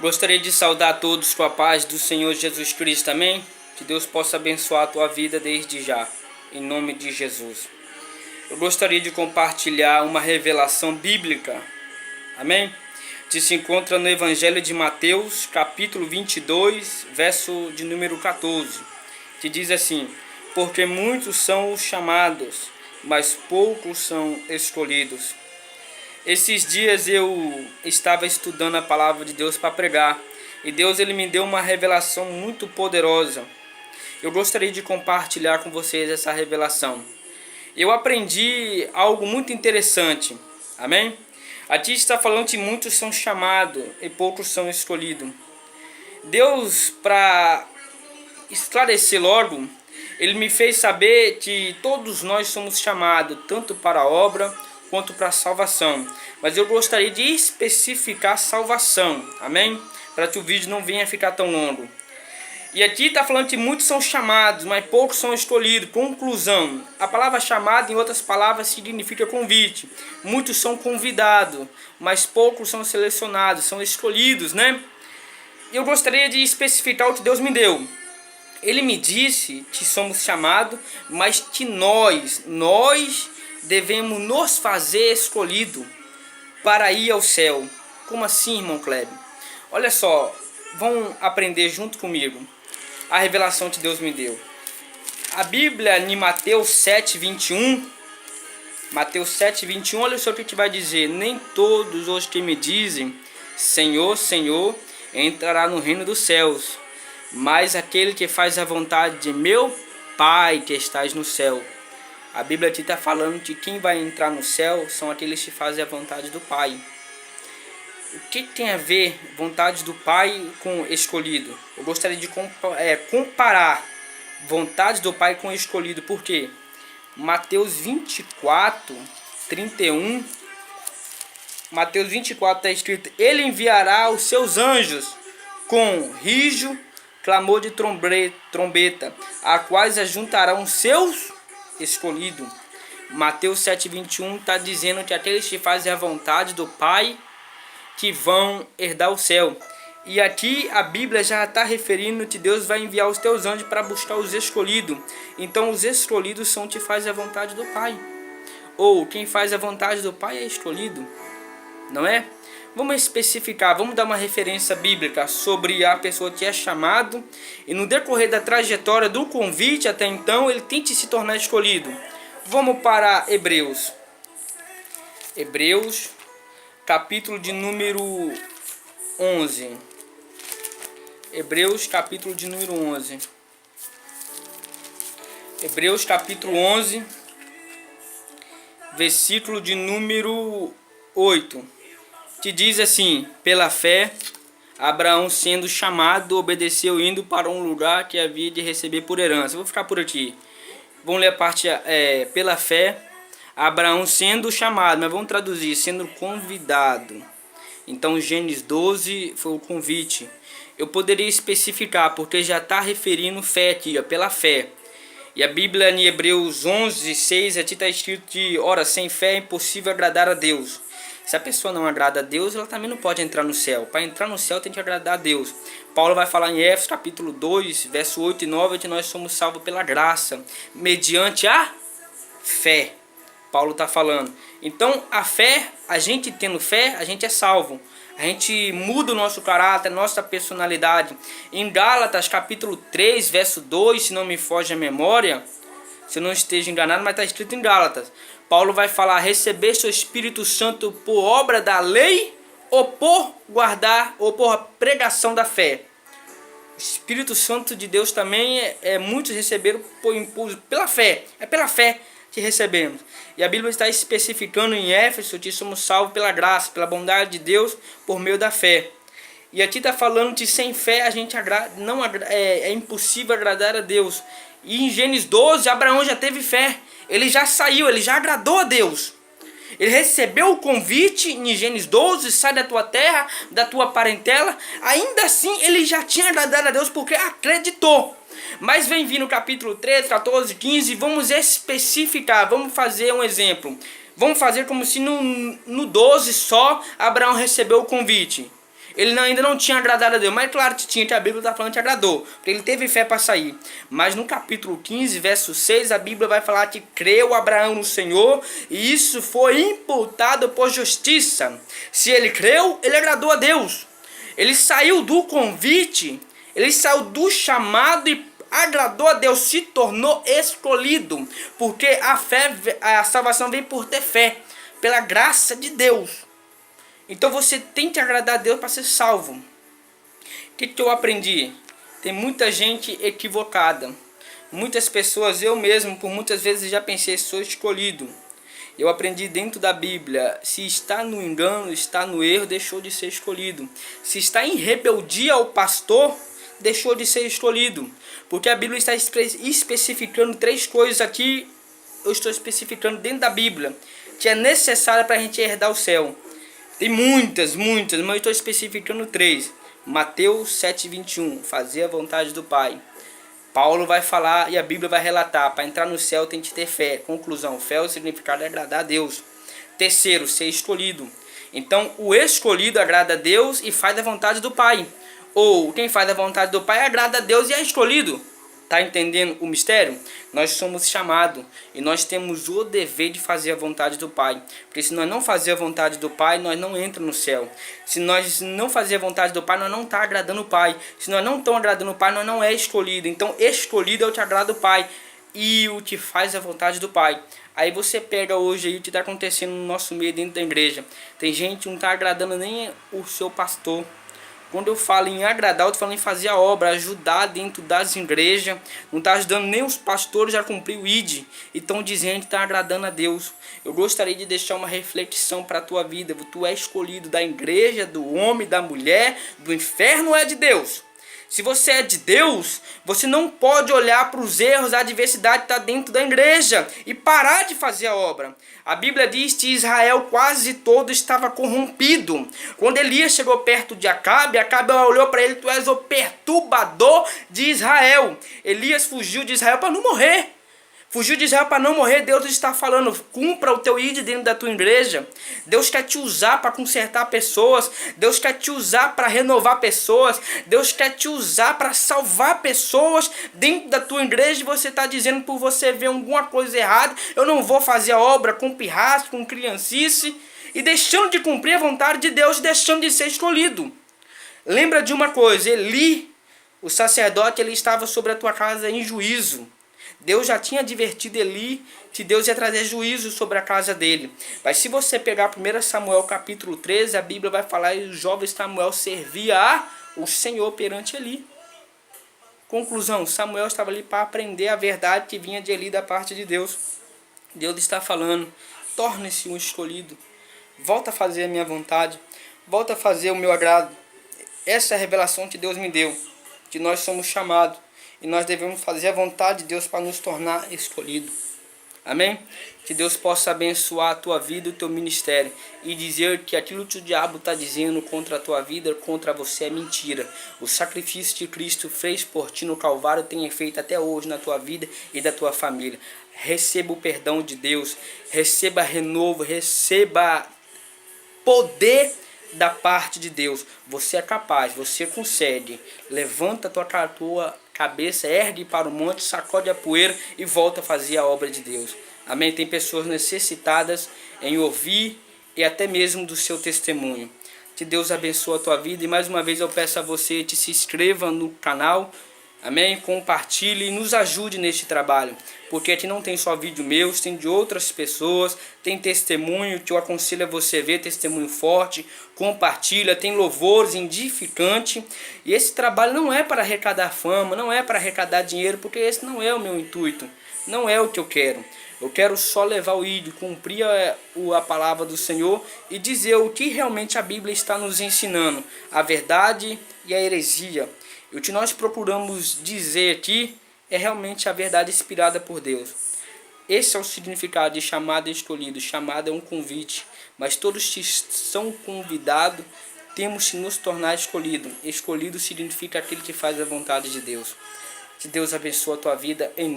Gostaria de saudar a todos com a paz do Senhor Jesus Cristo, amém? Que Deus possa abençoar a tua vida desde já, em nome de Jesus. Eu gostaria de compartilhar uma revelação bíblica, amém? Que se encontra no Evangelho de Mateus, capítulo 22, verso de número 14, que diz assim: porque muitos são os chamados, mas poucos são escolhidos. Esses dias eu estava estudando a palavra de Deus para pregar, e Deus ele me deu uma revelação muito poderosa. Eu gostaria de compartilhar com vocês essa revelação. Eu aprendi algo muito interessante, amém? Aqui está falando que muitos são chamados e poucos são escolhidos. Deus, para esclarecer logo, ele me fez saber que todos nós somos chamados, tanto para a obra quanto para a salvação. Mas eu gostaria de especificar salvação, amém? Para que o vídeo não venha ficar tão longo. E aqui está falando que muitos são chamados, mas poucos são escolhidos. Conclusão: a palavra chamada, em outras palavras, significa convite. Muitos são convidados, mas poucos são selecionados, são escolhidos, né? Eu gostaria de especificar o que Deus me deu. Ele me disse que somos chamados, mas que nós devemos nos fazer escolhido para ir ao céu. Como assim, irmão Kleber? Olha só, vão aprender junto comigo a revelação que Deus me deu. A Bíblia em Mateus 7:21, Mateus 7:21, olha só o que vai dizer: nem todos os que me dizem Senhor, Senhor, entrará no reino dos céus, mas aquele que faz a vontade de meu Pai que estás no céu. A Bíblia aqui está falando que quem vai entrar no céu são aqueles que fazem a vontade do Pai. O que tem a ver vontade do Pai com escolhido? Eu gostaria de comparar vontade do Pai com escolhido. Por quê? Mateus 24:31. Mateus 24 está escrito: ele enviará os seus anjos com rijo, clamor de trombeta, a quais ajuntarão seus escolhidos. Mateus 7:21 está dizendo que aqueles que fazem a vontade do Pai que vão herdar o céu. E aqui a Bíblia já está referindo que Deus vai enviar os teus anjos para buscar os escolhidos. Então os escolhidos são que fazem a vontade do Pai. Ou quem faz a vontade do Pai é escolhido, não é? Vamos especificar, vamos dar uma referência bíblica sobre a pessoa que é chamado e no decorrer da trajetória do convite até então ele tem que se tornar escolhido. Vamos para Hebreus. Hebreus, capítulo de número 11. Hebreus, capítulo de número 11. Hebreus, capítulo 11, versículo de número 8. Que diz assim: pela fé, Abraão, sendo chamado, obedeceu, indo para um lugar que havia de receber por herança. Vou ficar por aqui. Vamos ler a parte pela fé, Abraão sendo chamado, mas vamos traduzir, sendo convidado. Então Gênesis 12 foi o convite. Eu poderia especificar, porque já está referindo fé aqui, pela fé. E a Bíblia em Hebreus 11:6 aqui está escrito que, ora, sem fé é impossível agradar a Deus. Se a pessoa não agrada a Deus, ela também não pode entrar no céu. Para entrar no céu tem que agradar a Deus. Paulo vai falar em Éfeso capítulo 2, verso 8 e 9, que nós somos salvos pela graça, mediante a fé. Paulo está falando. Então a fé, a gente tendo fé, a gente é salvo. A gente muda o nosso caráter, nossa personalidade. Em Gálatas capítulo 3, verso 2, se não me foge a memória, se eu não esteja enganado, mas está escrito em Gálatas. Paulo vai falar: receber seu Espírito Santo por obra da lei ou por guardar ou por pregação da fé. O Espírito Santo de Deus também muitos receberam por impulso pela fé. É pela fé que recebemos. E a Bíblia está especificando em Éfeso que somos salvos pela graça, pela bondade de Deus por meio da fé. E aqui está falando que sem fé a gente é impossível agradar a Deus. E em Gênesis 12, Abraão já teve fé. Ele já saiu, ele já agradou a Deus. Ele recebeu o convite em Gênesis 12, sai da tua terra, da tua parentela. Ainda assim, ele já tinha agradado a Deus porque acreditou. Mas vem vir no capítulo 13, 14, 15, vamos especificar, vamos fazer um exemplo. Vamos fazer como se no 12 só Abraão recebeu o convite. Ele ainda não tinha agradado a Deus, mas claro que tinha, que a Bíblia está falando que agradou, porque ele teve fé para sair. Mas no capítulo 15, verso 6, a Bíblia vai falar que creu Abraão no Senhor e isso foi imputado por justiça. Se ele creu, ele agradou a Deus. Ele saiu do convite, ele saiu do chamado e agradou a Deus, se tornou escolhido, porque a salvação vem por ter fé, pela graça de Deus. Então você tem que agradar a Deus para ser salvo. O que eu aprendi? Tem muita gente equivocada, muitas pessoas, eu mesmo por muitas vezes já pensei, sou escolhido. Eu aprendi dentro da Bíblia, se está no engano, está no erro, deixou de ser escolhido. Se está em rebeldia ao pastor, deixou de ser escolhido. Porque a Bíblia está especificando 3 coisas aqui, eu estou especificando dentro da Bíblia, que é necessária para a gente herdar o céu. Tem muitas, mas eu estou especificando 3. Mateus 7:21, fazer a vontade do Pai. Paulo vai falar e a Bíblia vai relatar, para entrar no céu tem que ter fé. Conclusão, fé é o significado de agradar a Deus. Terceiro, ser escolhido. Então o escolhido agrada a Deus e faz a vontade do Pai. Ou quem faz a vontade do Pai agrada a Deus e é escolhido. Tá entendendo o mistério? Nós somos chamados e nós temos o dever de fazer a vontade do Pai. Porque se nós não fazer a vontade do Pai, nós não entramos no céu. Se nós não fazer a vontade do Pai, nós não tá agradando o Pai. Se nós não estamos agradando o Pai, nós não é escolhido. Então escolhido é o que agrada o Pai e o que faz a vontade do Pai. Aí você pega hoje aí o que está acontecendo no nosso meio dentro da igreja. Tem gente que não está agradando nem o seu pastor. Quando eu falo em agradar, eu estou falando em fazer a obra, ajudar dentro das igrejas. Não está ajudando nem os pastores a cumprir o ID. E estão dizendo que está agradando a Deus. Eu gostaria de deixar uma reflexão para a tua vida. Tu é escolhido da igreja, do homem, da mulher, do inferno é de Deus. Se você é de Deus, você não pode olhar para os erros, a adversidade que está dentro da igreja e parar de fazer a obra. A Bíblia diz que Israel quase todo estava corrompido. Quando Elias chegou perto de Acabe, Acabe olhou para ele, tu és o perturbador de Israel. Elias fugiu de Israel para não morrer. Fugiu de Israel para não morrer. Deus está falando, cumpra o teu ID dentro da tua igreja. Deus quer te usar para consertar pessoas. Deus quer te usar para renovar pessoas. Deus quer te usar para salvar pessoas dentro da tua igreja. E você está dizendo por você ver alguma coisa errada, eu não vou fazer a obra com pirraça, com criancice. E deixando de cumprir a vontade de Deus, deixando de ser escolhido. Lembra de uma coisa, Eli, o sacerdote, ele estava sobre a tua casa em juízo. Deus já tinha advertido Eli que Deus ia trazer juízo sobre a casa dele. Mas se você pegar 1 Samuel capítulo 13, a Bíblia vai falar que o jovem Samuel servia ao Senhor perante Eli. Conclusão, Samuel estava ali para aprender a verdade que vinha de Eli da parte de Deus. Deus está falando, torne-se um escolhido. Volta a fazer a minha vontade. Volta a fazer o meu agrado. Essa é a revelação que Deus me deu. Que nós somos chamados. E nós devemos fazer a vontade de Deus para nos tornar escolhido. Amém? Que Deus possa abençoar a tua vida e o teu ministério. E dizer que aquilo que o diabo está dizendo contra a tua vida, contra você, é mentira. O sacrifício que Cristo fez por ti no Calvário tem efeito até hoje na tua vida e da tua família. Receba o perdão de Deus. Receba renovo. Receba poder da parte de Deus. Você é capaz, você consegue. Levanta a tua cabeça, ergue para o monte, sacode a poeira e volta a fazer a obra de Deus. Amém? Tem pessoas necessitadas em ouvir e até mesmo do seu testemunho. Que Deus abençoe a tua vida e mais uma vez eu peço a você que se inscreva no canal. Amém? Compartilhe e nos ajude neste trabalho. Porque aqui não tem só vídeo meus, tem de outras pessoas, tem testemunho que eu aconselho a você ver, testemunho forte, compartilha, tem louvores edificantes. E esse trabalho não é para arrecadar fama, não é para arrecadar dinheiro, porque esse não é o meu intuito, não é o que eu quero. Eu quero só levar o ídolo, cumprir a palavra do Senhor e dizer o que realmente a Bíblia está nos ensinando, a verdade e a heresia. E o que nós procuramos dizer aqui é realmente a verdade inspirada por Deus. Esse é o significado de chamado e escolhido. Chamado é um convite, mas todos que são convidados temos que nos tornar escolhido. Escolhido significa aquele que faz a vontade de Deus. Que Deus abençoe a tua vida em